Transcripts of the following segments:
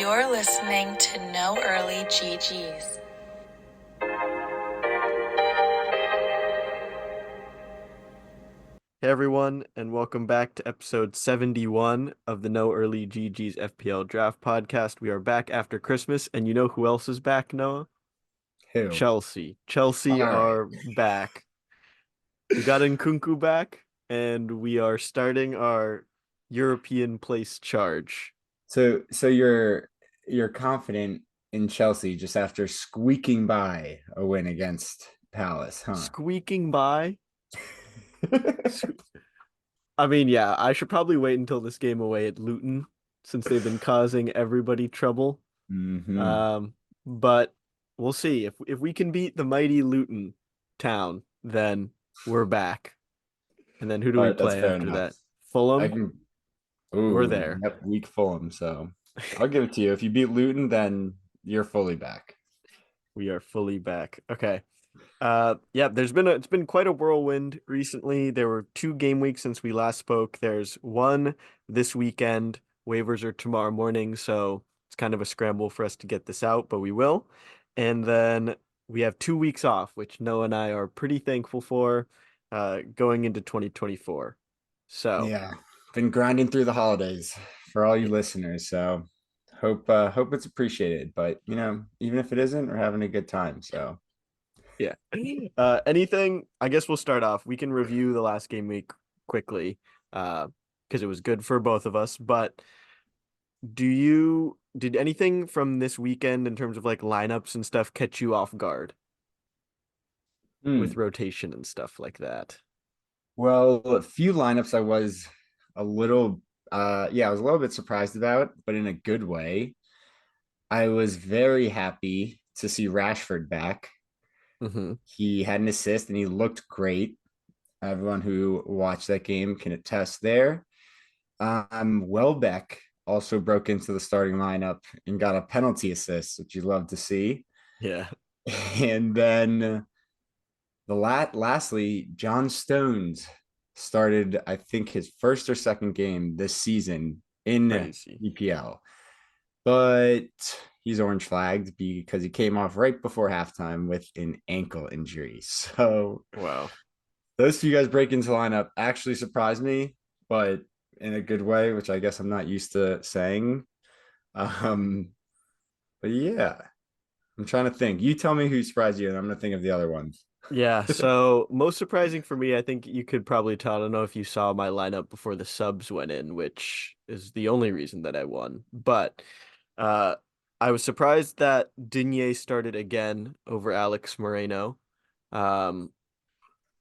You're listening to No Early GGs. Hey everyone, and welcome back to episode 71 of the No Early GG's FPL Draft Podcast. We are back after Christmas, and you know who else is back, Noah? Who? Chelsea. Chelsea All right. are back. We got Nkunku back, and we are starting our European place charge. So you're confident in Chelsea just after squeaking by a win against Palace, huh? Squeaking by. I mean, yeah, I should probably wait until this game away at Luton, since they've been causing everybody trouble. Hmm. Um, but we'll see if we can beat the mighty Luton Town, then we're back. And then who do All we right, that's play fair after enough. that? I Fulham? can. We're Ooh, there. yep, weak Fulham. So I'll give it to you. If you beat Luton, then you're fully back. We are fully back. Okay. Yeah, it's been quite a whirlwind recently. There were 2 game weeks since we last spoke. There's one this weekend. Waivers are tomorrow morning, so it's kind of a scramble for us to get this out, but we will. And then we have 2 weeks off, which Noah and I are pretty thankful for, going into 2024. So, Yeah, been grinding through the holidays for all you yeah. listeners. So hope it's appreciated. But even if it isn't, we're having a good time. So. Yeah. Anything, I guess we'll start off. We can review the last game week quickly, because it was good for both of us, but did anything from this weekend in terms of like lineups and stuff catch you off guard with Hmm. rotation and stuff like that? Well, a few lineups I was a little I was a little bit surprised about, but in a good way. I was very happy to see Rashford back. Hmm. He had an assist and he looked great. Everyone who watched that game can attest there. Welbeck also broke into the starting lineup and got a penalty assist, which you love to see. Yeah, And then lastly, John Stones started, I think, his first or second game this season in crazy. EPL, but he's orange flagged because he came off right before halftime with an ankle injury. So Wow. those two guys break into lineup actually surprised me, but in a good way, which I guess I'm not used to saying. Um, but yeah, I'm trying to think. You tell me who surprised you, and I'm gonna think of the other ones. Yeah, so most surprising for me, I think you could probably tell. I don't know if you saw my lineup before the subs went in, which is the only reason that I won. But uh I was surprised that Digne started again over Alex Moreno. Um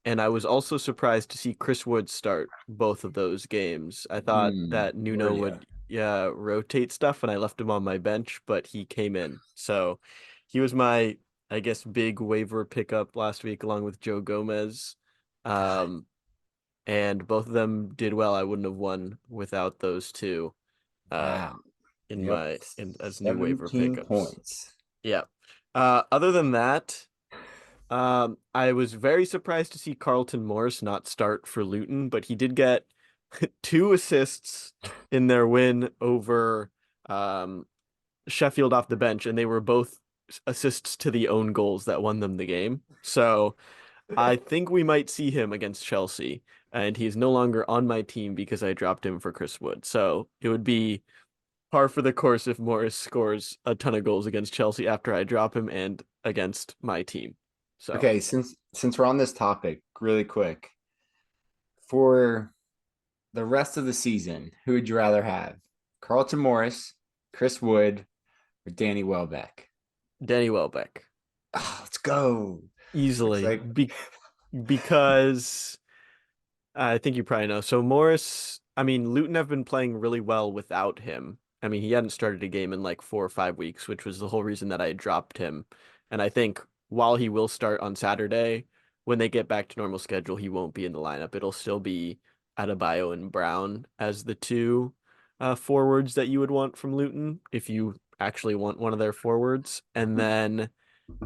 And I was also surprised to see Chris Wood start both of those games. I thought that Were Nuno you? would, yeah, rotate stuff, and I left him on my bench, but he came in. So he was my, I guess, big waiver pickup last week, along with Joe Gomez. God, Um, and both of them did well. I wouldn't have won without those two, uh, wow. in Yep. my in as new waiver 17 pickups. points. Yeah. Other than that. I was very surprised to see Carlton Morris not start for Luton, but he did get 2 assists in their win over um, Sheffield off the bench, and they were both assists to the own goals that won them the game. So I think we might see him against Chelsea, and he is no longer on my team because I dropped him for Chris Wood. So it would be par for the course if Morris scores a ton of goals against Chelsea after I drop him and against my team. So. Okay, since we're on this topic, really quick, for the rest of the season, who would you rather have? Carlton Morris, Chris Wood, or Danny Welbeck? Danny Welbeck, Let's go. It's easily like, because I think you probably know. So Morris, I mean, Luton have been playing really well without him. I mean, he hadn't started a game in like 4 or 5 weeks, which was the whole reason that I dropped him. And I think while he will start on Saturday, when they get back to normal schedule, he won't be in the lineup. It'll still be Adebayo and Brown as the two forwards that you would want from Luton if you actually want one of their forwards. And then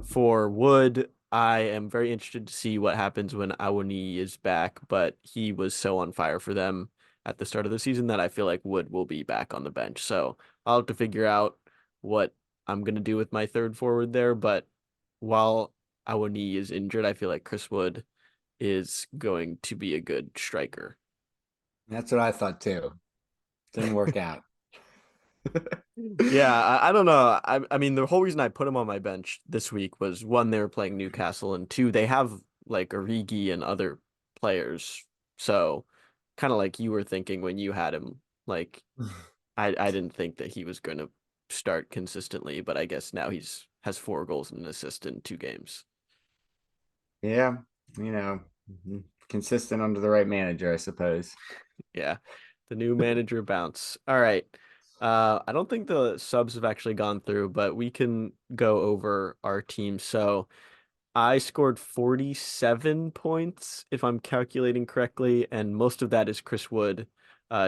for Wood, I am very interested to see what happens when Awani is back, but he was so on fire for them at the start of the season that I feel like Wood will be back on the bench. So I'll have to figure out what I'm gonna do with my third forward there. But while Awoniyi is injured, I feel like Chris Wood is going to be a good striker. That's what I thought too. Didn't work out. Yeah, I don't know. I mean, the whole reason I put him on my bench this week was one, they were playing Newcastle, and two, they have like Origi and other players. So kind of like you were thinking when you had him, like I didn't think that he was going to start consistently, but I guess now he's has 4 goals and an assist in 2 games. Yeah, consistent under the right manager, I suppose. Yeah, the new manager bounce. All right. I don't think the subs have actually gone through, but we can go over our team. So I scored 47 points, if I'm calculating correctly, and most of that is Chris Wood.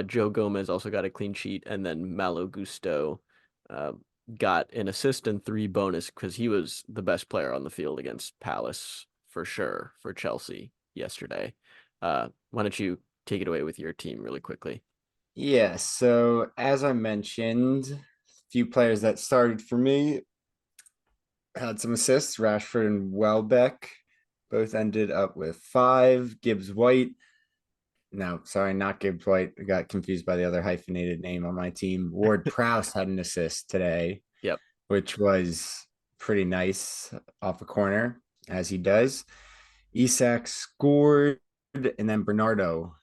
Joe Gomez also got a clean sheet, and then Malo Gusto uh, got an assist and 3 bonus because he was the best player on the field against Palace for sure for Chelsea yesterday. Why don't you take it away with your team really quickly? Yeah, so as I mentioned, a few players that started for me had some assists. Rashford and Welbeck both ended up with 5. Gibbs White, no, sorry, not Gibbs White. I got confused by the other hyphenated name on my team. Ward Prowse had an assist today, Yep. which was pretty nice off a corner, as he does. Isak scored, and then Bernardo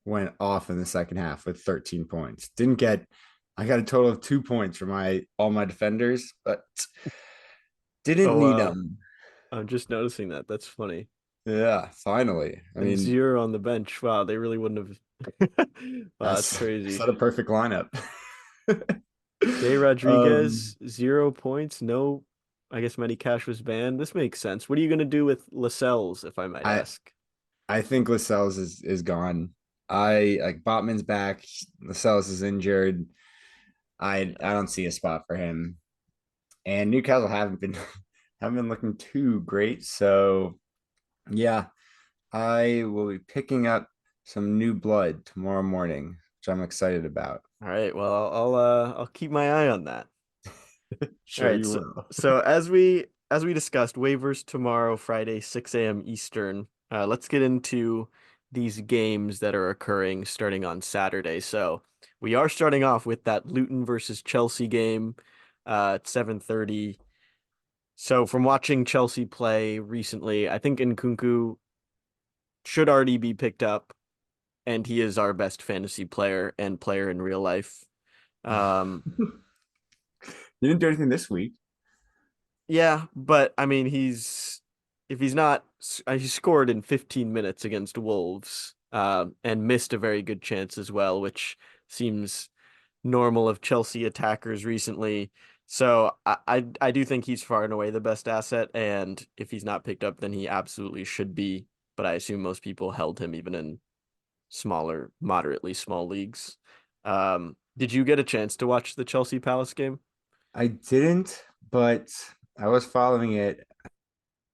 went off in the second half with 13 points. I got a total of 2 points for all my defenders, but didn't Oh, need wow. them. I'm just noticing that. That's funny. Yeah, finally. I And mean, 0 on the bench. Wow, they really wouldn't have. Wow, that's that's crazy. not a perfect lineup. Jay um, Rodriguez, 0 points. No, I guess Matty Cash was banned. This makes sense. What are you going to do with Lascelles, if I might I ask? I think Lascelles is gone. I like Botman's back. Lascelles is injured. I don't see a spot for him. And Newcastle haven't been haven't been looking too great. So yeah, I will be picking up some new blood tomorrow morning, which I'm excited about. All right, well, I'll keep my eye on that. All Sure right, you so will. so as we discussed, waivers tomorrow, Friday, 6 a.m. Eastern. Let's get into these games that are occurring starting on Saturday. So we are starting off with that Luton versus Chelsea game at 7:30. So from watching Chelsea play recently, I think Nkunku should already be picked up, and he is our best fantasy player and player in real life. Um, You didn't do anything this week. yeah, but I mean, if he's not, he scored in 15 minutes against Wolves, and missed a very good chance as well, which seems normal of Chelsea attackers recently. So I do think he's far and away the best asset, and if he's not picked up, then he absolutely should be. But I assume most people held him even in smaller, moderately small leagues. Did you get a chance to watch the Chelsea Palace game? I didn't, but I was following it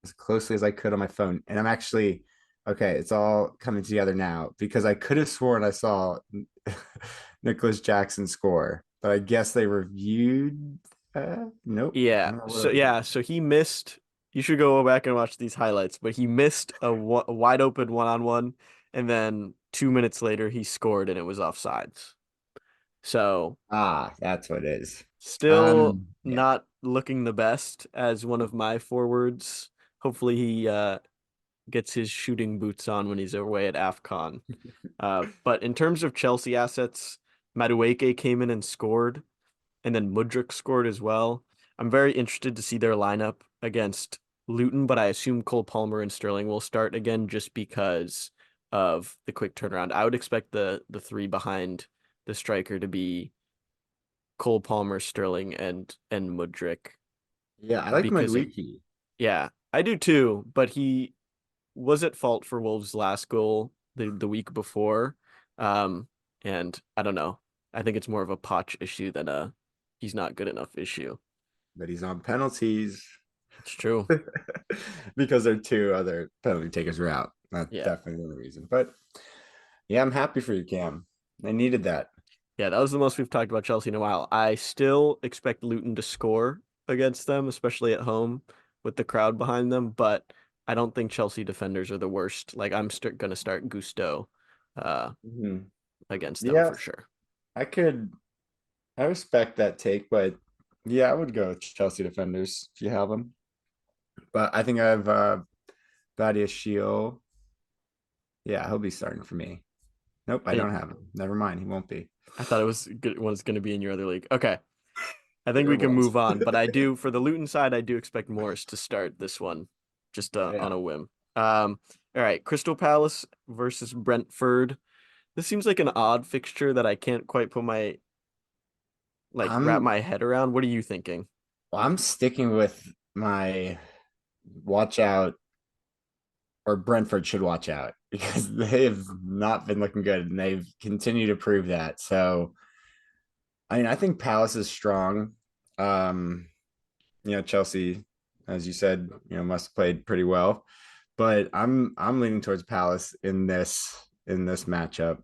as closely as I could on my phone. And I'm actually okay, it's all coming together now because I could have sworn I saw Nicholas Jackson score, but I guess they reviewed. Nope. I Yeah. don't know what So it was. yeah, so he missed. You should go back and watch these highlights, but he missed a wide open one-on-one, and then 2 minutes later he scored and it was offsides. So Ah, that's what it is. still Yeah. not looking the best as one of my forwards. Hopefully he gets his shooting boots on when he's away at AFCON. But in terms of Chelsea assets, Madueke came in and scored, and then Mudryk scored as well. I'm very interested to see their lineup against Luton, but I assume Cole Palmer and Sterling will start again just because of the quick turnaround. I would expect the three behind the striker to be Cole Palmer, Sterling, and Mudryk Yeah, I like because of Madueke. yeah, I do too, but he was at fault for Wolves' last goal the week before. Um, and I don't know. I think it's more of a Poch issue than a he's not good enough issue. But he's on penalties It's true. because there are 2 other penalty takers are out. That's Yeah. definitely the reason. But yeah, I'm happy for you, Cam. I needed that. Yeah, that was the most we've talked about Chelsea in a while. I still expect Luton to score against them, especially at home with the crowd behind them, but I don't think Chelsea defenders are the worst. Like I'm gonna start Gusto uh Mhm. against them Yeah, for sure. I could. I respect that take, but yeah, I would go with Chelsea defenders if you have them. But I think I have Badia Shield. Yeah, he'll be starting for me. Nope, I Eh, don't have him. Never mind, he won't be. I thought it was gonna be in your other league. Okay. I think It we can was. move on, but I do for the Luton side, I do expect Morris to start this one just on Yeah. a whim. All right, Crystal Palace versus Brentford. This seems like an odd fixture that I can't quite put my wrap I'm my head around. What are you thinking? I'm sticking with my watch out, or Brentford should watch out because they have not been looking good and they've continued to prove that. So I mean, I think Palace is strong. Um, Chelsea, as you said, must have played pretty well. But I'm leaning towards Palace in this matchup.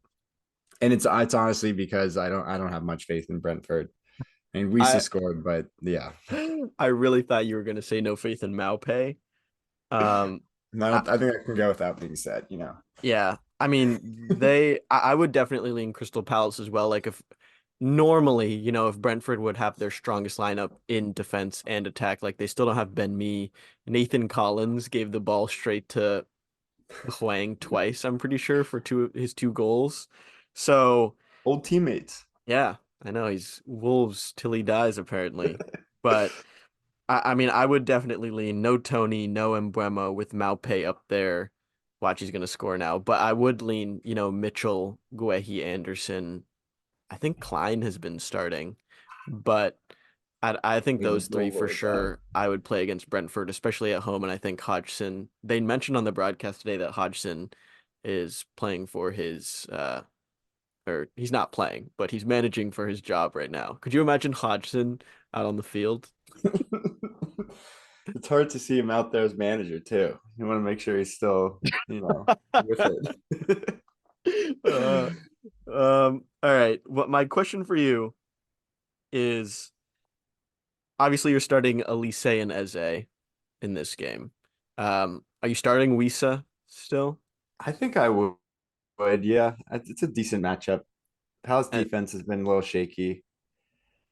And it's honestly because I don't have much faith in Brentford. I mean, Wisa I scored, but yeah. I really thought you were gonna say no faith in Maupay. Um, And I I, don't I think I can go without being said. yeah, I mean I would definitely lean Crystal Palace as well. Like if normally, if Brentford would have their strongest lineup in defense and attack, like they still don't have Ben Mee. Nathan Collins gave the ball straight to Hwang twice, I'm pretty sure, for his two goals. So Old teammates. yeah, I know he's Wolves till he dies, apparently. But I mean, I would definitely lean no Tony, no Embuemo with Maupay up there. Watch, he's gonna score now. But I would lean, Mitchell, Guehi, Anderson. I think Klein has been starting, but I think Yeah, those three we'll for go with that. sure I would play against Brentford, especially at home. And I think Hodgson, they mentioned on the broadcast today that Hodgson is playing for his or he's not playing, but he's managing for his job right now. Could you imagine Hodgson out on the field? It's hard to see him out there as manager too. You want to make sure he's still, with it. uh, all right. What my question for you is obviously you're starting Elise and Eze in this game. Are you starting Wisa still? I think I would. Yeah, it's a decent matchup. Palace And defense has been a little shaky.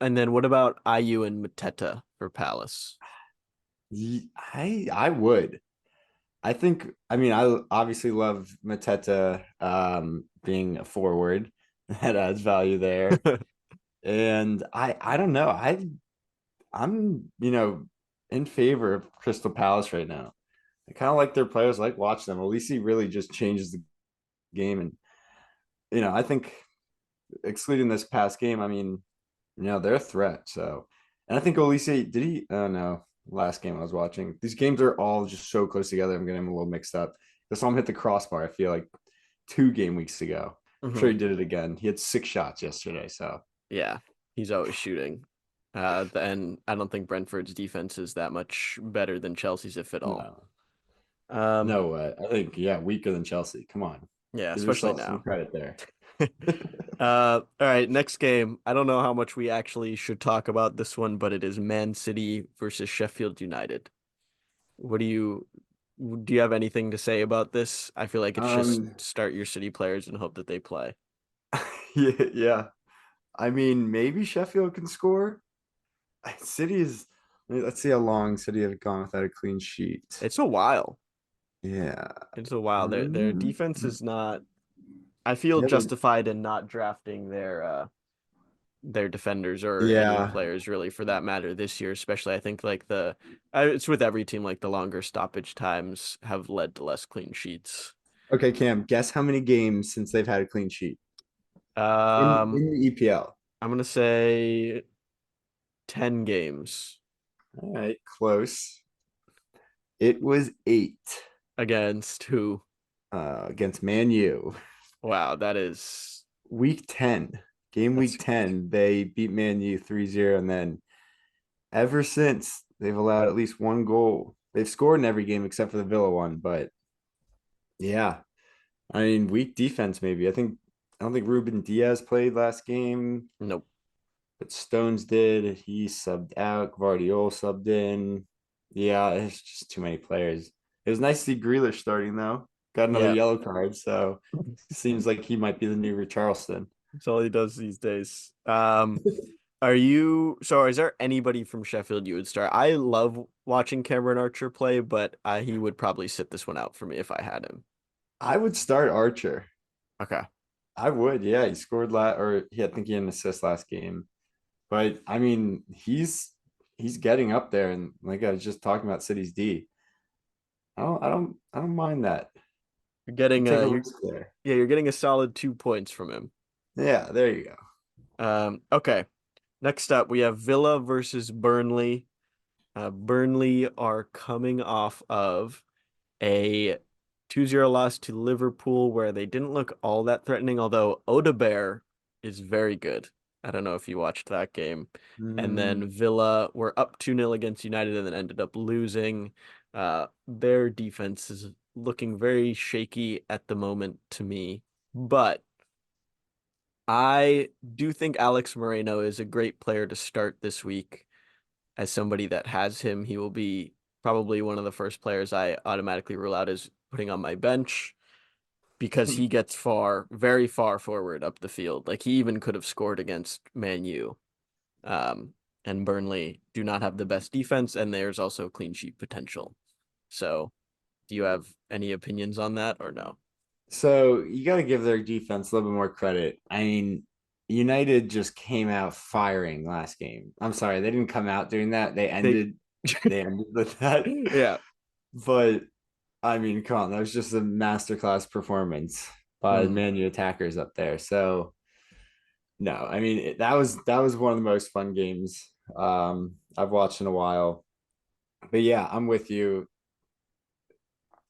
and then what about IU and Mateta for Palace? I would. I think. I mean, I obviously love Mateta being a forward. That adds value there. And I don't know. I'm in favor of Crystal Palace right now. I kind of like their players. I like watch them. Elise really just changes the game, and I think excluding this past game, I mean, they're a threat. So, and I think Elise did he? Oh no, last game I was watching. These games are all just so close together. I'm getting them a little mixed up. I saw him hit the crossbar. I feel like 2 game weeks ago. I'm sure Hmm. he did it again. He had 6 shots yesterday. So Yeah, he's always shooting. And I don't think Brentford's defense is that much better than Chelsea's, if at all. no, Um, no way. I think weaker than Chelsea. Come on, yeah, give especially yourself some now. credit there. All right, next game. I don't know how much we actually should talk about this one, but it is Man City versus Sheffield United. What do you have anything to say about this? I feel like it's just um, start your City players and hope that they play. yeah, yeah. I mean, maybe Sheffield can score. City is. Let's see how long City have gone without a clean sheet. It's a while. Yeah. It's a while. Their Um, defense is not. I feel yeah, justified in not drafting their defenders or any yeah. players really for that matter this year, especially I think like it's with every team like the longer stoppage times have led to less clean sheets. Okay, Cam, guess how many games since they've had a clean sheet in Um, the EPL? I'm gonna say 10 games All right, close. It was 8 against who? against Man U. Wow, that is Week 10, game week that's 10, they beat Man U 3-0. And then ever since, they've allowed at least one goal. They've scored in every game except for the Villa one. But yeah, I mean, weak defense, maybe. I think I don't think Ruben Diaz played last game, Nope. but Stones did. He subbed out. Guardiola subbed in. Yeah, it's just too many players. It was nice to see Grealish starting though. Got another Yeah. yellow card, so seems like he might be the new Richarlison. That's all he does these days. Is there anybody from Sheffield you would start? I love watching Cameron Archer play, but he would probably sit this one out for me if I had him. I would start Archer. Okay. I would, yeah. He scored or I think he had an assist last game. But I mean, he's getting up there, and like I was just talking about City's D. I don't mind that. You're I'll getting take a you're risk there. yeah, you're getting a solid 2 points from him. Yeah, there you go. Okay. Next up, we have Villa versus Burnley. Burnley are coming off of a 2-0 loss to Liverpool where they didn't look all that threatening, although Odebear is very good. I don't know if you watched that game. And then Mm, Villa were up 2-0 against United and then ended up losing. Their defense is looking very shaky at the moment to me, but I do think Alex Moreno is a great player to start this week. As somebody that has him, he will be probably one of the first players I automatically rule out as putting on my bench because he gets very far forward up the field. Like he even could have scored against Man U. Um, and Burnley do not have the best defense, and there's also clean sheet potential. So, do you have any opinions on that or no? so you got to give their defense a little bit more credit. I mean, United just came out firing last game. I'm sorry, they didn't come out doing that. They They, ended. They ended with that. yeah. But I mean, come on, that was just a masterclass performance by the Mm. Man U attackers up there. So no, I mean that was one of the most fun games I've watched in a while. But yeah, I'm with you.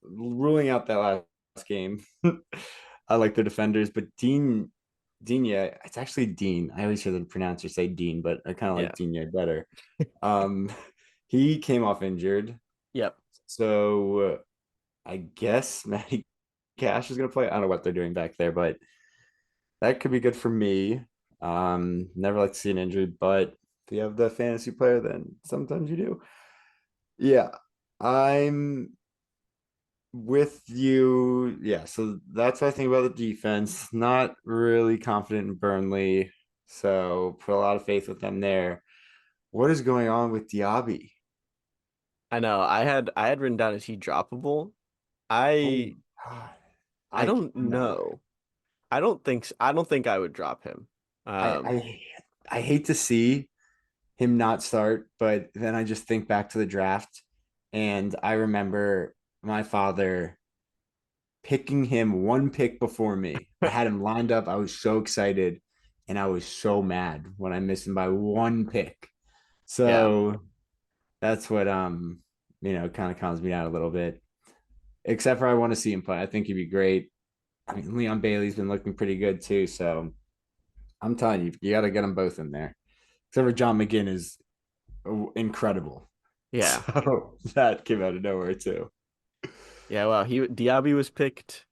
Ruling out that last game, I like the defenders, but Dean, yeah, it's actually Dean. I always hear the pronouncer say Dean, but I kind of Yeah. like Dean better. Um, he came off injured, Yep. so I guess Matty Cash is gonna play. I don't know what they're doing back there, but that could be good for me. Never like to see an injury, but if you have the fantasy player, then sometimes you do. Yeah, I'm with you. Yeah, so that's what I think about the defense. Not really confident in Burnley, so put a lot of faith with them there. What is going on with Diaby? I know. I had written down, is he droppable? Oh I my God. I I don't no. know. I don't think I would drop him. I Um, I I hate to see him not start, but then I just think back to the draft and I remember my father picking him one pick before me. I had him lined up. I was so excited and I was so mad when I missed him by one pick. yeah. So that's what kind of calms me down a little bit. Except for I want to see him play. I think he'd be great. I mean, Leon Bailey's been looking pretty good too. So I'm telling you, you got to get them both in there. Except for John McGinn is incredible. Yeah. So that came out of nowhere too. Yeah, well, Diaby was picked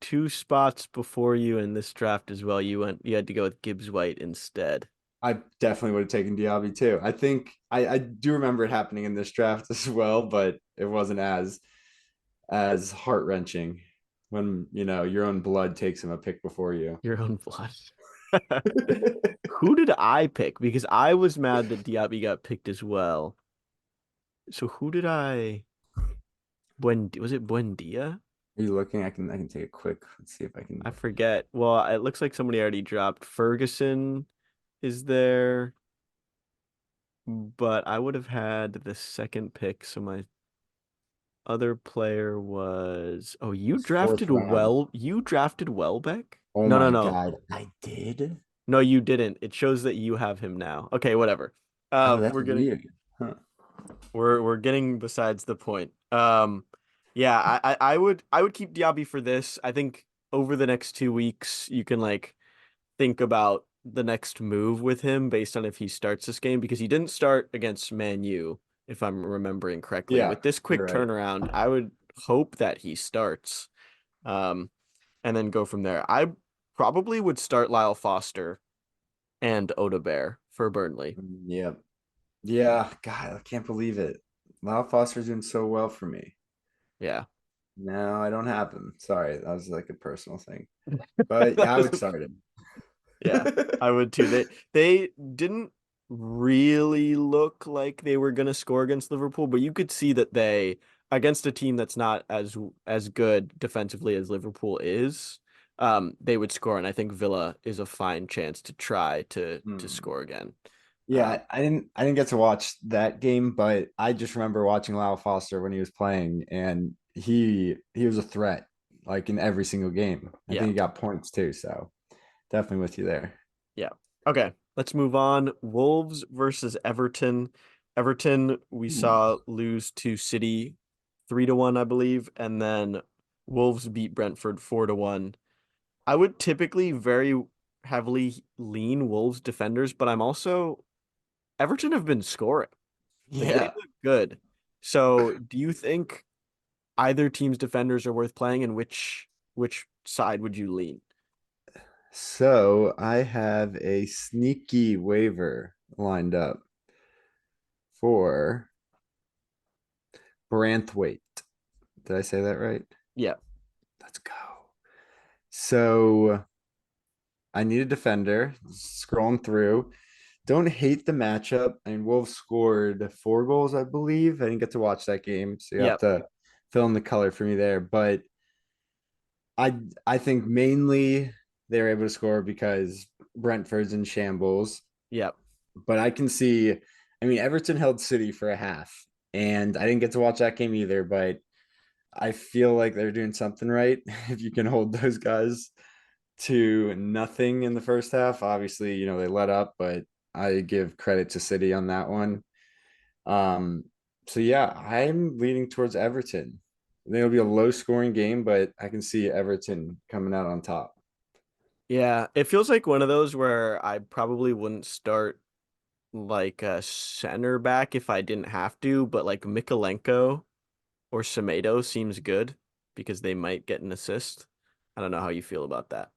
2 spots before you in this draft as well. You had to go with Gibbs White instead. I definitely would have taken Diaby too. I think I do remember it happening in this draft as well, but it wasn't as heart wrenching when your own blood takes him a pick before you. Your own blood. Who did I pick? Because I was mad that Diaby got picked as well. So who did I? Was it Buendia? Are you looking? I can take a quick. Let's see if I I can. forget. Well, it looks like somebody already dropped. Ferguson is there, but I would have had the second pick, so my other player was. Oh, Fourth round. You drafted Welbeck? Oh No, no, my no. God, I did. No, you didn't. It shows that you have him now. Okay, whatever. Oh, that's We're getting weird. Huh. we're getting besides the point. Yeah, I would keep Diaby for this. I think over the next 2 weeks you can like think about the next move with him based on if he starts this game because he didn't start against Man U, if I'm remembering correctly. Yeah, With this you're quick right. turnaround, I would hope that he starts, and then go from there. probably would start Lyle Foster and Oda Bear for Burnley. Yeah. Yeah. God, I can't believe it. Lyle Foster's doing so well for me. Yeah. No, I don't have him. Sorry, that was like a personal thing. But That yeah, I was would start him. Yeah, I would too. They didn't really look like they were gonna score against Liverpool, but you could see that they against a team that's not as good defensively as Liverpool is, they would score, and I think Villa is a fine chance to try to Hmm. score again. Yeah, I didn't get to watch that game, but I just remember watching Lyle Foster when he was playing, and he was a threat like in every single game. I Yeah, think he got points too, so definitely with you there. yeah. Okay, let's move on. Wolves versus Everton. Everton, we Hmm. saw lose to City 3-1, I believe, and then Wolves beat Brentford 4-1. I would typically very heavily lean Wolves defenders, but I'm also Everton have been scoring. Like they Yeah. look good. So do you think either team's defenders are worth playing and which side would you lean? So I have a sneaky waiver lined up for Branthwaite. Did I say that right? Yeah. Let's go. So I need a defender. Scrolling through. Don't hate the matchup. And Wolves scored 4 goals, I believe. I didn't get to watch that game, so you have Yep. to fill in the color for me there. But I think mainly they're able to score because Brentford's in shambles. Yep. But I can see, I mean, Everton held City for a half, and I didn't get to watch that game either, but I feel like they're doing something right if you can hold those guys to nothing in the first half. Obviously, they let up, but I give credit to City on that one. Um, so yeah, I'm leaning towards Everton. I think it'll be a low scoring game, but I can see Everton coming out on top. Yeah. It feels like one of those where I probably wouldn't start like a center back if I didn't have to, but like Mikalenko or Semedo seems good because they might get an assist. I don't know how you feel about that.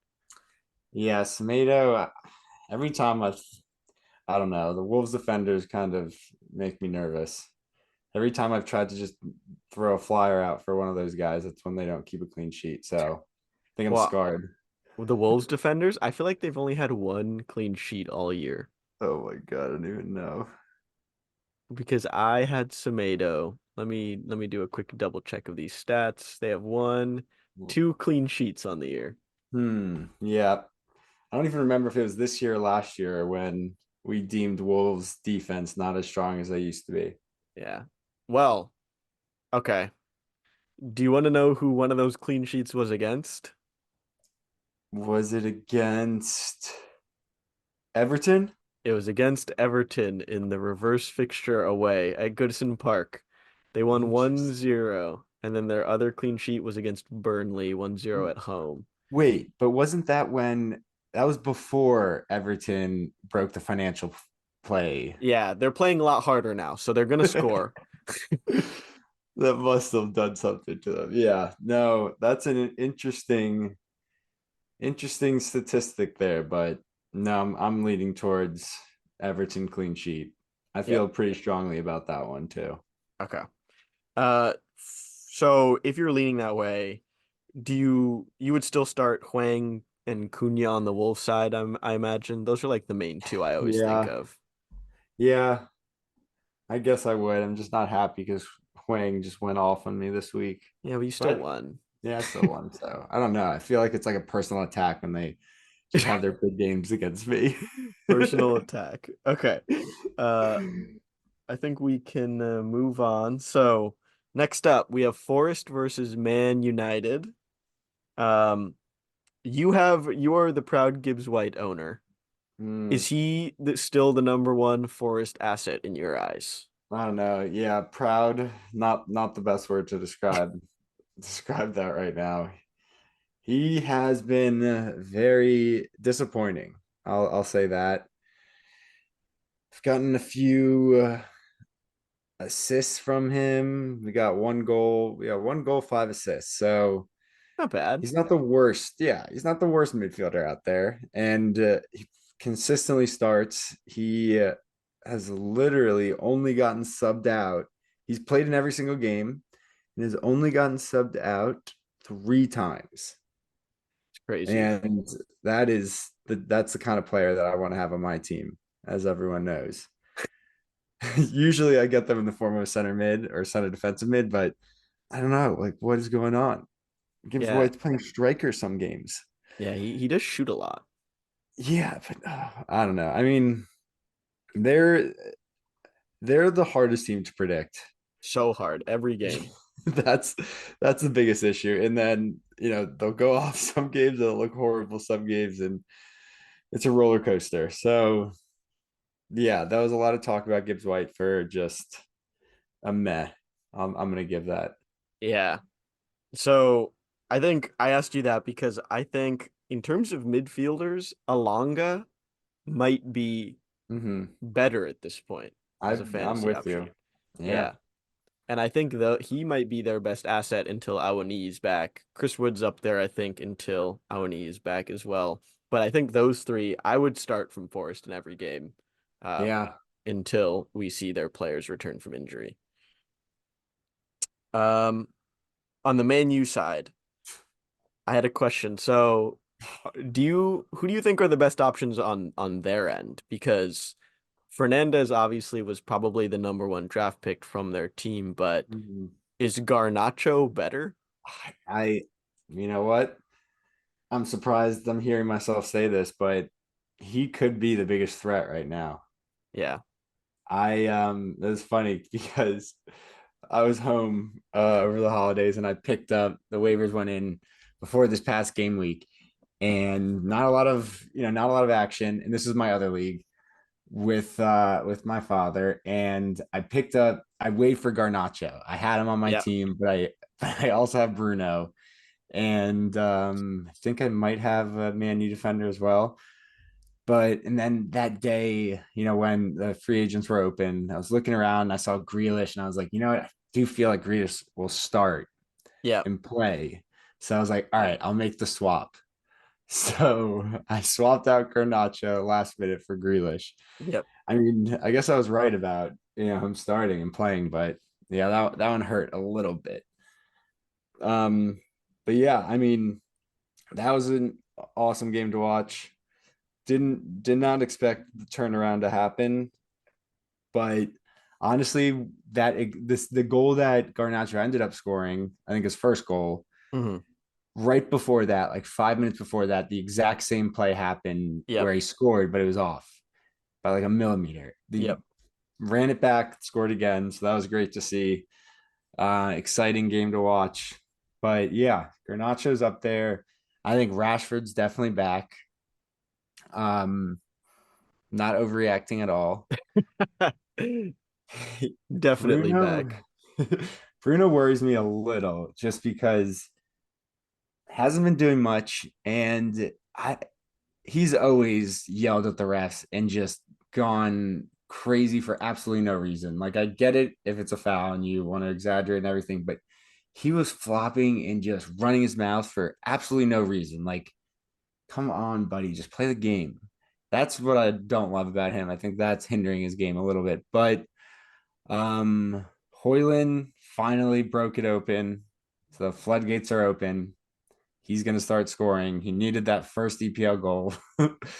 Yeah, Semedo, every time I don't know, the Wolves defenders kind of make me nervous. Every time I've tried to just throw a flyer out for one of those guys, that's when they don't keep a clean sheet. So I think I'm Well, scarred. the Wolves defenders, I feel like they've only had one clean sheet all year Oh my God, I don't even know. because I had Semedo. Let me do a quick double check of these stats. They have one, two clean sheets on the year. Yeah. I don't even remember if it was this year or last year when we deemed Wolves defense not as strong as they used to be. Yeah. Well, okay. Do you want to know who one of those clean sheets was against? Was it against Everton? It was against Everton in the reverse fixture away at Goodison Park. They won Interesting. 1-0, and then their other clean sheet was against Burnley 1-0 at home. Wait, but wasn't that when that was before Everton broke the financial play? Yeah, they're playing a lot harder now, so they're gonna score. That must have done something to them. Yeah, no, that's an interesting statistic there, but no, I'm leaning towards Everton clean sheet. I Yep. feel pretty strongly about that one too. Okay. So if you're leaning that way, do you would still start Hwang and Cunha on the Wolves side? I imagine those are like the main two I always think Yeah, of. yeah, I guess I would. I'm just not happy because Hwang just went off on me this week. Yeah, but you still But won. yeah, I still won. So I don't know. I feel like it's like a personal attack when they just have their big games against me. Personal attack. Okay. Uh, I think we can move on. So next up, we have Forest versus Man United. Um, you are the proud Gibbs White owner. Hmm, Is he still the number one Forest asset in your eyes? I don't know. Yeah, proud. Not the best word to describe that right now. He has been very disappointing. I'll say that. I've gotten a few assists from him. We got 1 goal. We got 1 goal, 5 assists. So Not bad. He's not the worst. Yeah, he's not the worst midfielder out there, and he consistently starts. He has literally only gotten subbed out. He's played in every single game and has only gotten subbed out 3 times. It's crazy. And that's the kind of player that I want to have on my team, as everyone knows. Usually I get them in the form of a center mid or center defensive mid, but I don't know, like what is going on? Gibbs Yeah. White's playing striker some games. Yeah, he does shoot a lot. Yeah, but I don't know. I mean, they're they're the hardest team to predict. So hard every game. that's that's the biggest issue. And then, they'll go off some games, they'll look horrible some games, and it's a roller coaster. So yeah, that was a lot of talk about Gibbs White for just a meh. I'm gonna give that. Yeah. So I think I asked you that because I think in terms of midfielders, Alonga might be Hmm. better at this point as a I'm fantasy with you. option. Yeah. Yeah. And I think though he might be their best asset until Awani is back. Chris Wood's up there, I think, until Awani is back as well. But I think those three, I would start from Forest in every game, uh, Yeah. until we see their players return from injury. Um, on the Man U side, I had a question. So, who do you think are the best options on their end? Because Fernandez obviously was probably the number one draft pick from their team, but Mhm. is Garnacho better? I, you know what? I'm surprised I'm hearing myself say this, but he could be the biggest threat right now. Yeah. That's funny because I was home over the holidays and I picked up the waivers went in before this past game week, and not a lot of action. And this is my other league with my father, and I wait for Garnacho. I had him on my Yeah. team, but I I also have Bruno, and I think I might have a Man U defender as well. But and then that day, when the free agents were open, I was looking around and I saw Grealish, and I was like, you know what? I do feel like Grealish will start Yeah. and play. So I was like, all right, I'll make the swap. So I swapped out Garnacho last minute for Grealish. Yep. I mean, I guess I was right about him starting and playing, but yeah, that one hurt a little bit. Um, but yeah, I mean, that was an awesome game to watch. Did not expect the turnaround to happen, but honestly, the goal that Garnacho ended up scoring, I think his first goal, Hmm. right before that, like 5 minutes before that, the exact same play happened Yep. where he scored, but it was off by like a millimeter. The Yep. ran it back, scored again, so that was great to see. Exciting game to watch. But yeah, Garnacho's up there. I think Rashford's definitely back. Um, not overreacting at all. Definitely Bruno back. Bruno worries me a little just because hasn't been doing much, and he's always yelled at the refs and just gone crazy for absolutely no reason. Like I get it if it's a foul and you want to exaggerate and everything, but he was flopping and just running his mouth for absolutely no reason. Like, come on, buddy, just play the game. That's what I don't love about him. I think that's hindering his game a little bit. But Hoyland finally broke it open. So the floodgates are open. He's going to start scoring. He needed that first EPL goal.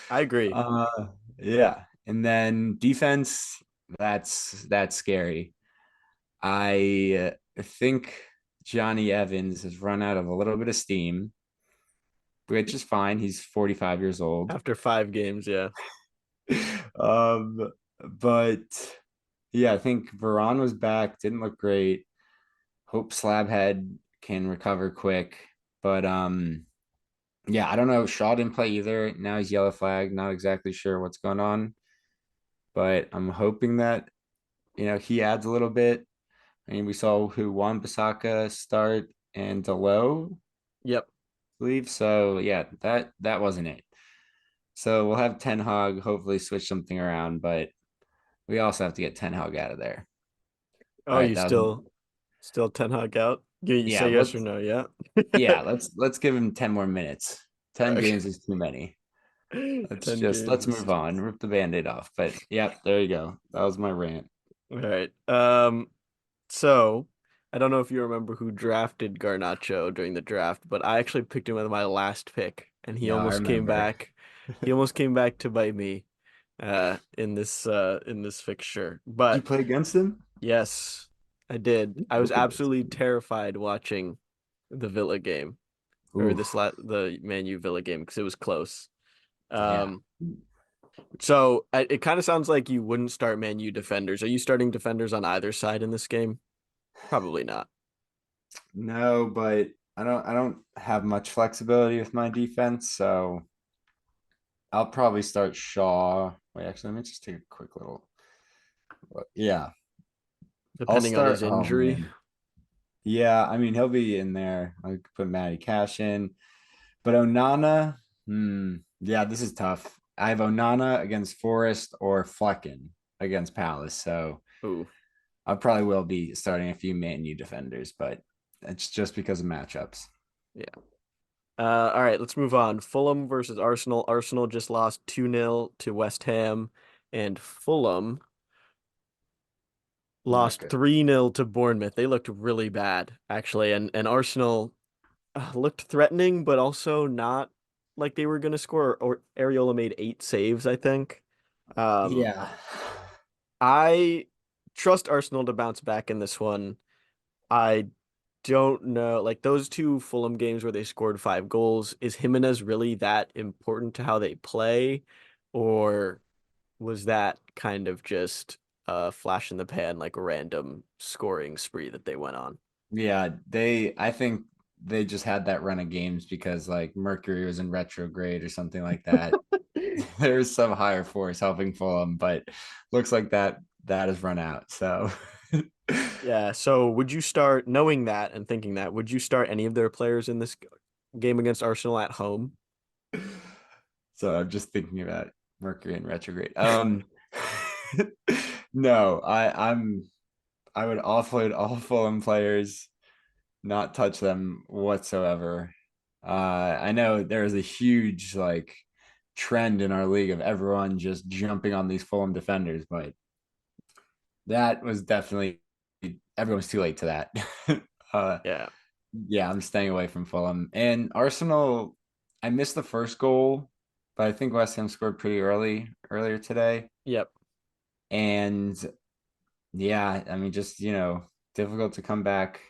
I agree. uh, yeah. And then defense, that's scary. I think Johnny Evans has run out of a little bit of steam, which is fine. He's 45 years old. After 5 games, yeah. um, but yeah, I think Varane was back, didn't look great. Hope Slabhead can recover quick. But yeah, I don't know. Shaw didn't play either. Now he's yellow flag. Not exactly sure what's going on, but I'm hoping that he adds a little bit. I mean, we saw who Wan Bissaka start and Delo Yep. leave. So yeah, that wasn't it. So we'll have Ten Hag hopefully switch something around, but we also have to get Ten Hag out of there. All Oh, right, you that was still Ten Hag out? You Yeah, say yes or no? Yeah. let's give him 10 more minutes. 10 Okay. games is too many. 10 Let's games is move on. Rip the band-aid off. But yeah, there you go. That was my rant. all right. So I don't know if you remember who drafted Garnacho during the draft, but I actually picked him as my last pick, and he Yeah, I almost came remember. back. He almost came back to bite me in this fixture. Did you But play against him? yes, I did. I was Look at this. absolutely terrified watching the Villa game or Oof. the Man U Villa game because it was close. Yeah. Um, so it kind of sounds like you wouldn't start Man U defenders. Are you starting defenders on either side in this game? Probably not. No, but I don't have much flexibility with my defense, so I'll probably start Shaw. Wait, actually, let me just take a quick little look. Yeah, I'll Depending on start. his Oh injury. man. Yeah, I mean he'll be in there. I could put Matty Cash in. But Onana, yeah, this is tough. I have Onana against Forest or Flecken against Palace. So Ooh, I probably will be starting a few Man U defenders, but it's just because of matchups. yeah. All right, let's move on. Fulham versus Arsenal. Arsenal just lost 2-0 to West Ham, and Fulham Not lost good. 3-0 to Bournemouth. They looked really bad, actually, and Arsenal looked threatening, but also not like they were going to score. Or Areola made 8 saves, I think. Um, Yeah. I trust Arsenal to bounce back in this one. I don't know. Like those two Fulham games where they scored 5 goals, is Jimenez really that important to how they play? Or was that kind of just a flash in the pan, like a random scoring spree that they went on? Yeah, I think they just had that run of games because like Mercury was in retrograde or something like that. There's some higher force helping Fulham, but looks like that has run out. So Yeah, so would you start knowing that and thinking that, would you start any of their players in this game against Arsenal at home? so I'm just thinking about Mercury in retrograde. No, I would offload all Fulham players, not touch them whatsoever. I know there is a huge like trend in our league of everyone just jumping on these Fulham defenders, but that was definitely everyone's too late to that. uh, Yeah. yeah, I'm staying away from Fulham and Arsenal. I missed the first goal, but I think West Ham scored pretty earlier today, Yep. and yeah, I mean, just difficult to come back,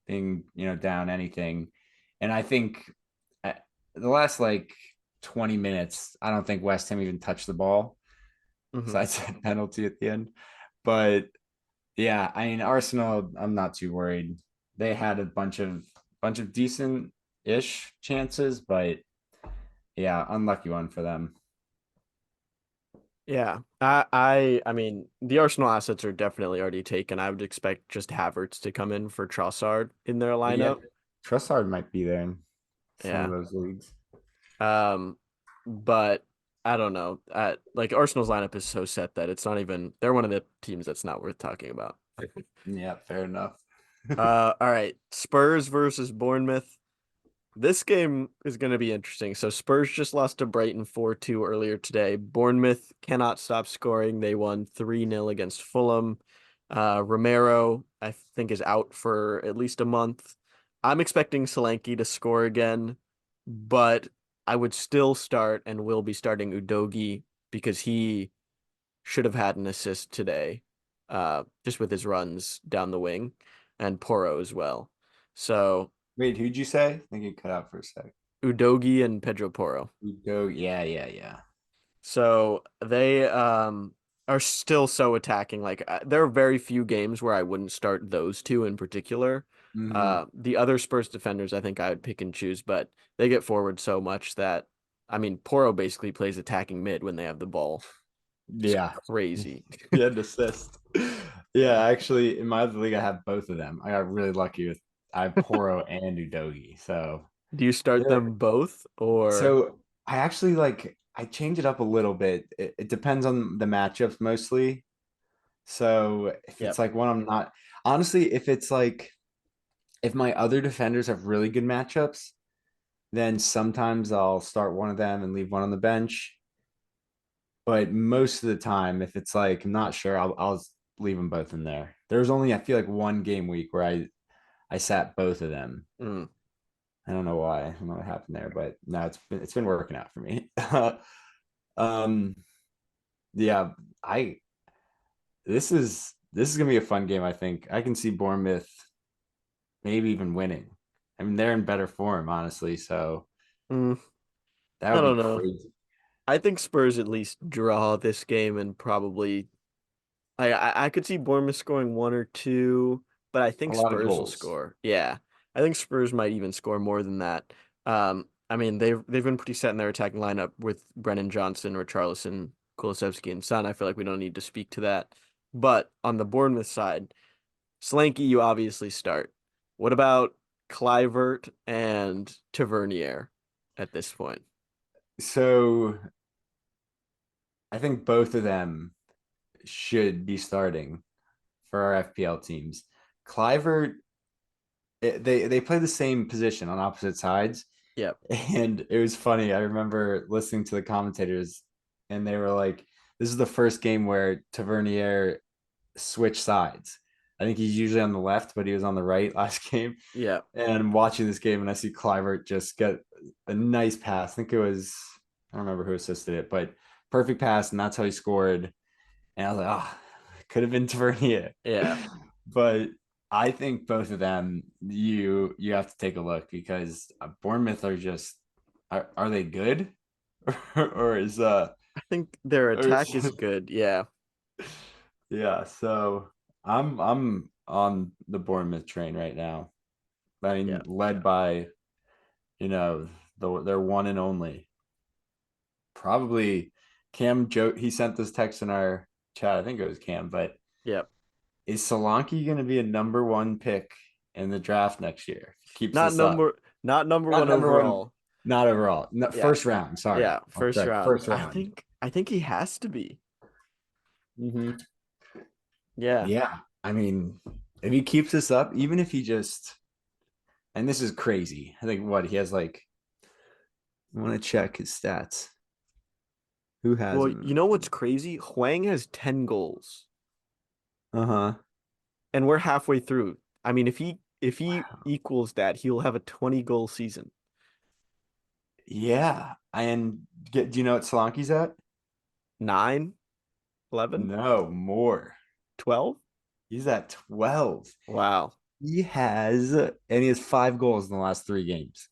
being down anything, and I think the last like 20 minutes, I don't think West Ham even touched the ball Hmm. besides that penalty at the end. But yeah, I mean Arsenal, I'm not too worried. They had a bunch of decent ish chances, but yeah, unlucky one for them. Yeah. I mean, the Arsenal assets are definitely already taken. I would expect just Havertz to come in for Trossard in their But yeah, lineup. Trossard might be there in some of Yeah. those leagues. Um, but I don't know. Like Arsenal's lineup is so set that it's not even they're one of the teams that's not worth talking about. Yeah, fair enough. All right. Spurs versus Bournemouth. This game is going to be interesting. So Spurs just lost to Brighton 4-2 earlier today. Bournemouth cannot stop scoring. They won 3-0 against Fulham. Romero, I think, is out for at least a month. I'm expecting Solanke to score again, but I would still start and will be starting Udogi because he should have had an assist today, just with his runs down the wing, and Porro as well. So Wait, who'd you say? I think you cut out for a sec. Udogi and Pedro Porro. Go, yeah, yeah, yeah. So they are still so attacking. Like there are very few games where I wouldn't start those two in particular. Hmm. The other Spurs defenders I think I would pick and choose, but they get forward so much that I mean Porro basically plays attacking mid when they have the ball. It's Yeah, crazy. he had to assist. Yeah, actually, in my other league, I have both of them. I got really lucky with I have Poro and Udogi. So Do you start they're them both or so I actually like I change it up a little bit. It depends on the matchups mostly. So if it's yep. like one I'm not honestly, if it's like if my other defenders have really good matchups, then sometimes I'll start one of them and leave one on the bench. But most of the time, if it's like I'm not sure, I'll leave them both in there. There's only I feel like one game week where I sat both of them. Mm. I don't know why. I don't know what happened there, but no, it's been working out for me. um, yeah, I this is gonna be a fun game. I think I can see Bournemouth maybe even winning. I mean, they're in better form, honestly. So Mm. that I would be don't know. crazy. I think Spurs at least draw this game and probably I could see Bournemouth scoring one or two, but I A think lot of Spurs will goals. score. Yeah. I think Spurs might even score more than that. I mean they've been pretty set in their attacking lineup with Brennan Johnson, Richarlison, Kulusevski, and Son. I feel like we don't need to speak to that. But on the Bournemouth side, Solanke you obviously start. What about Kluivert and Tavernier at this point? So I think both of them should be starting for our FPL teams. Clivert, they play the same position on opposite sides, Yep. and it was funny. I remember listening to the commentators, and they were like, "This is the first game where Tavernier switched sides. I think he's usually on the left, but he was on the right last game." Yep. And I'm watching this game, and I see Clivert just get a nice pass. I think it was I don't remember who assisted it, but perfect pass, and that's how he scored. And I was like, oh, could have been Tavernier. Yeah. But I think both of them, you have to take a look because Bournemouth are just are they good, or is I think their or is, attack is good. Yeah. yeah? So I'm on the Bournemouth train right now. I Yeah. mean, led by their one and only probably Cam Joe. He sent this text in our chat. I think it was Cam, but Yep. is Solanke going to be a number one pick in the draft next year? Keeps Not this up. number not number Not one number one, overall. not overall. No, Yeah. first round. Sorry. Yeah. I'll First correct. round. First I round. think I think he has to be. Mm-hmm. Yeah. Yeah. I mean, if he keeps this up, even if he just, and this is crazy. I think what he has like, I want to check his stats. Who has Well, him? you know what's crazy? Hwang has 10 goals Uh huh. and we're halfway through. I mean, if he equals that, he'll have a 20 goal season. Yeah. And do you know what Solanke's at? 9, 11, No, more. 12? He's at 12. Wow. And he has 5 goals in the last 3 games.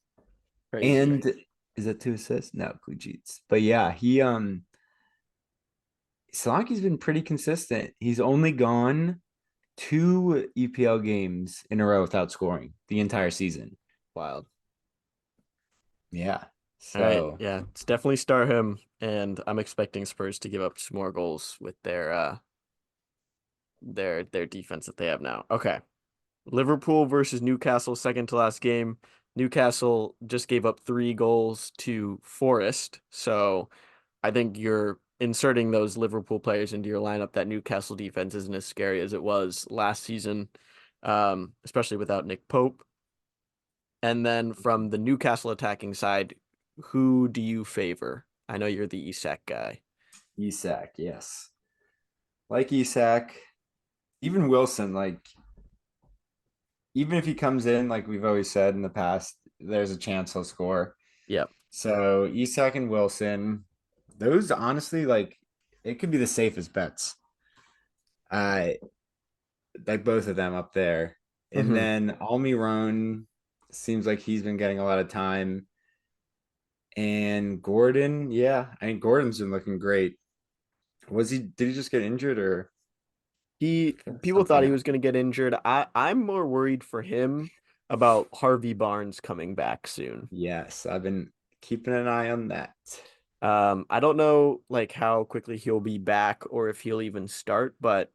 Crazy. And is that 2 assists? No, clean sheets. But yeah, Solanke's been pretty consistent. He's only gone 2 EPL games in a row without scoring the entire season. Wild. Yeah. All right. So Yeah, it's definitely start him and I'm expecting Spurs to give up some more goals with their defense that they have now. Okay. Liverpool versus Newcastle, second to last game. Newcastle just gave up 3 goals to Forest. So I think you're inserting those Liverpool players into your lineup. That Newcastle defense isn't as scary as it was last season, especially without Nick Pope. And then from the Newcastle attacking side, who do you favor? I know you're the Isak guy. Isak, yes. Like Isak, even Wilson, like even if he comes in, like we've always said in the past, there's a chance he'll score. Yep. So Isak and Wilson, those honestly, like it could be the safest bets. Uh, like both of them up there. And Hmm. then Almiron seems like he's been getting a lot of time. And Gordon, yeah, I mean Gordon's been looking great. Did he just get injured or People thought something he else? was going to get injured. I'm more worried for him about Harvey Barnes coming back soon. Yes, I've been keeping an eye on that. I don't know like how quickly he'll be back or if he'll even start, but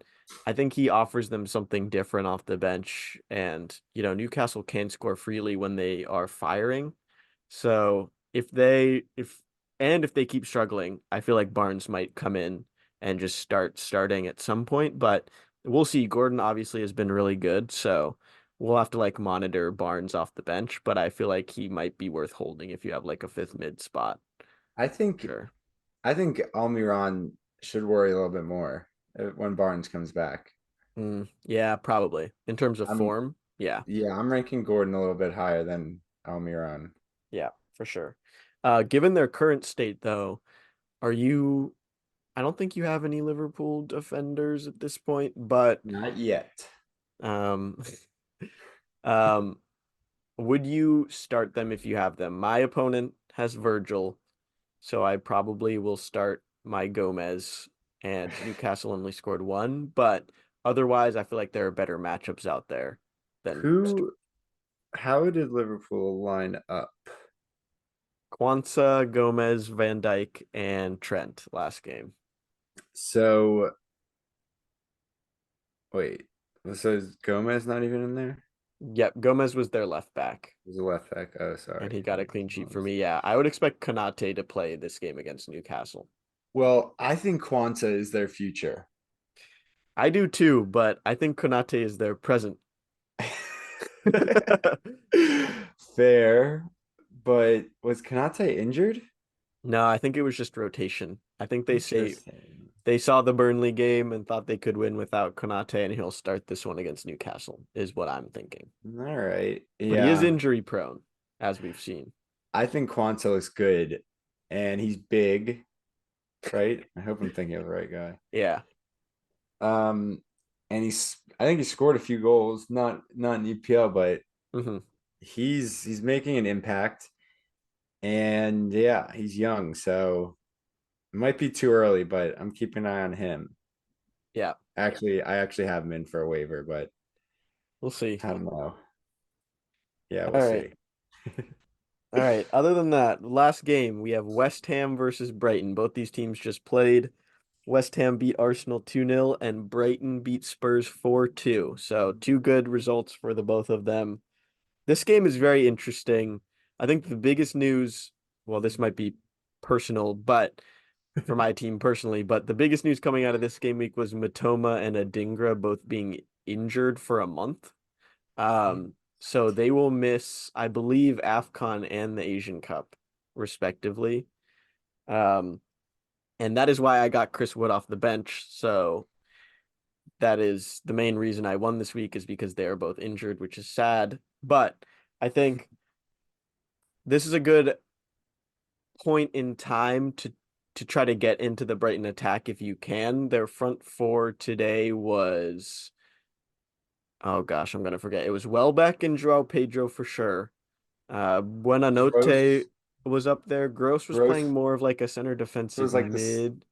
I think he offers them something different off the bench. And, Newcastle can score freely when they are firing. So if they keep struggling, I feel like Barnes might come in and just starting at some point, but we'll see. Gordon obviously has been really good. So We'll have to like monitor Barnes off the bench, but I feel like he might be worth holding if you have like a fifth mid spot. I think Sure. I think Almiron should worry a little bit more when Barnes comes back. Yeah, probably. In terms of I'm form, yeah. Yeah, I'm ranking Gordon a little bit higher than Almiron. Yeah, for sure. Given their current state though, are you I don't think you have any Liverpool defenders at this point, but Not yet. um um would you start them if you have them? My opponent has Virgil, so I probably will start my Gomez, and Newcastle only scored one, but otherwise I feel like there are better matchups out there than Who? How did Liverpool line up? Kwanzaa, Gomez, Van Dijk, and Trent last game. So wait, so is Gomez not even in there? Yep, Gomez was their left back, He's a left back. Oh, and sorry. he got a clean sheet for me. Yeah, I would expect Konate to play this game against Newcastle. Well, I think Quanta is their future. I do too, but I think Konate is their present. Fair, but was Kanate injured? No, I think it was just rotation. I think they say Interesting. they saw the Burnley game and thought they could win without Konate, and he'll start this one against Newcastle, is what I'm thinking. All right. But he is Yeah. injury prone, as we've seen. I think Quanta looks good and he's big, right? I hope I'm thinking of the right guy. Yeah. Um, and I think he scored a few goals, not in EPL, but hmm he's making an impact. And yeah, he's young, so it might be too early, but I'm keeping an eye on him. Yeah. Actually, I actually have him in for a waiver, but We'll see. I don't know. Yeah, we'll All right. see. All right. Other than that, last game, we have West Ham versus Brighton. Both these teams just played. West Ham beat Arsenal 2-0 and Brighton beat Spurs 4-2. So, two good results for the both of them. This game is very interesting. I think the biggest news, well, this might be personal, but for my team personally, but the biggest news coming out of this game week was Mitoma and Adingra both being injured for a month. So they will miss, I believe, AFCON and the Asian Cup, respectively. Um, and that is why I got Chris Wood off the bench. So that is the main reason I won this week is because they are both injured, which is sad. But I think this is a good point in time to try to get into the Brighton attack if you can. Their front four today was, oh gosh, I'm gonna forget. It was Welbeck and Joao Pedro for sure. Buenanote Gross, was up there. Gross was playing gross. more of like a center It was defensive like this. mid.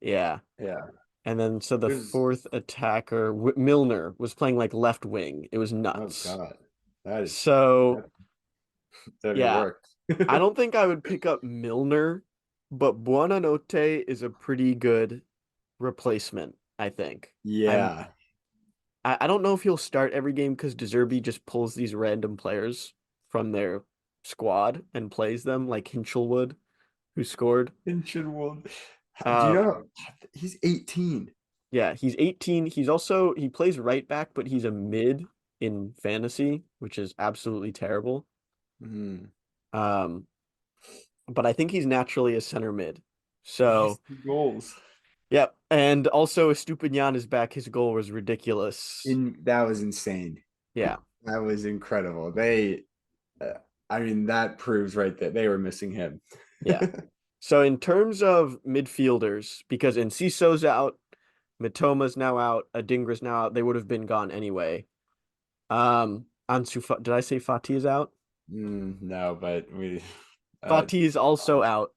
Yeah. Yeah, And then so the it was. fourth attacker, Milner, was playing like left wing. It was Oh nuts. God, that is So that that even yeah, worked. I don't think I would pick up Milner, but Buonanotte is a pretty good replacement, I think. I'm Yeah, I don't know if he'll start every game because Deserby just pulls these random players from their squad and plays them like Hinchelwood, who scored. Shinwood. Do you Uh know he's 18? yeah, he's 18. He plays right back, but he's a mid in fantasy, which is absolutely terrible. Mm. Um, but I think he's naturally a center mid. He has So 2 goals. yep. And also Estupinian is back. His goal was ridiculous. That was insane. Yeah. That was incredible. Uh, I mean, that proves right that they were missing him. Yeah. So in terms of midfielders, because Enciso's out, Mitoma's now out, Adingra's now out, they would have been gone anyway. Did I say Fati is out? No, but we. Uh, Fati is also out.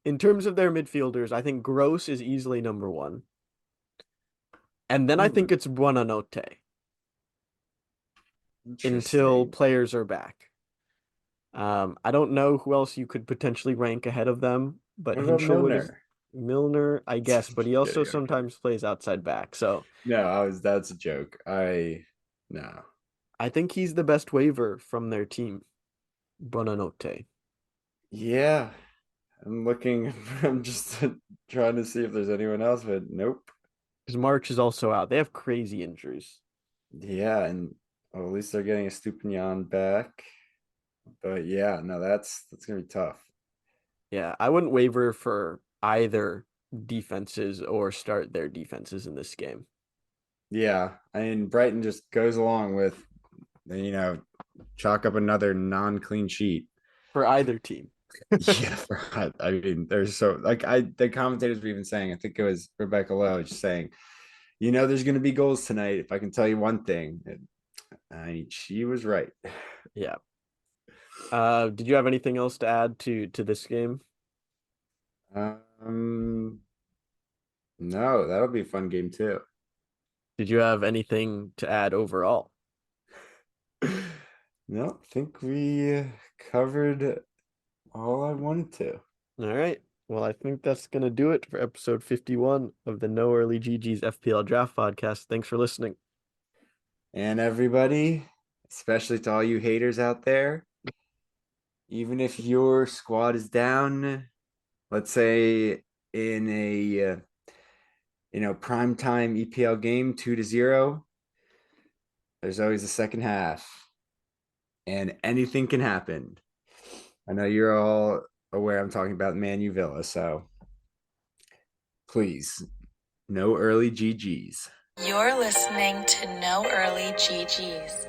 In terms of their midfielders, I think Gross is easily number one. And then I think it's Buonanotte until Interesting. players are back. I don't know who else you could potentially rank ahead of them, but What about Hinchelwood is Milner? Milner, I guess, but he Yeah, also yeah. sometimes plays outside back. So No, that's a joke. No. I think he's the best waiver from their team. Buonanotte. Yeah. I'm looking, I'm just trying to see if there's anyone else, but nope. Because March is also out. They have crazy injuries. Yeah, and Well, at least they're getting a Stupinian back. But yeah, no, that's gonna be tough. Yeah, I wouldn't waver for either defenses or start their defenses in this game. Yeah, I mean Brighton just goes along with you know chalk up another non-clean sheet. For either team. Yeah, I mean, there's so like the commentators were even saying, I think it was Rebecca Lowe just saying, there's going to be goals tonight. If I can tell you one thing, she was right. Yeah. Did you have anything else to add to this game? Um, no, that'll be a fun game too. Did you have anything to add overall? No, I think we covered all I wanted to. All right. Well, I think that's going to do it for episode 51 of the No Early GG's FPL Draft Podcast. Thanks for listening. And everybody, especially to all you haters out there, even if your squad is down, let's say in a prime time EPL game 2-0, there's always a second half and anything can happen. I know you're all aware I'm talking about Man U Villa, so please, no early GGs. You're listening to No Early GGs.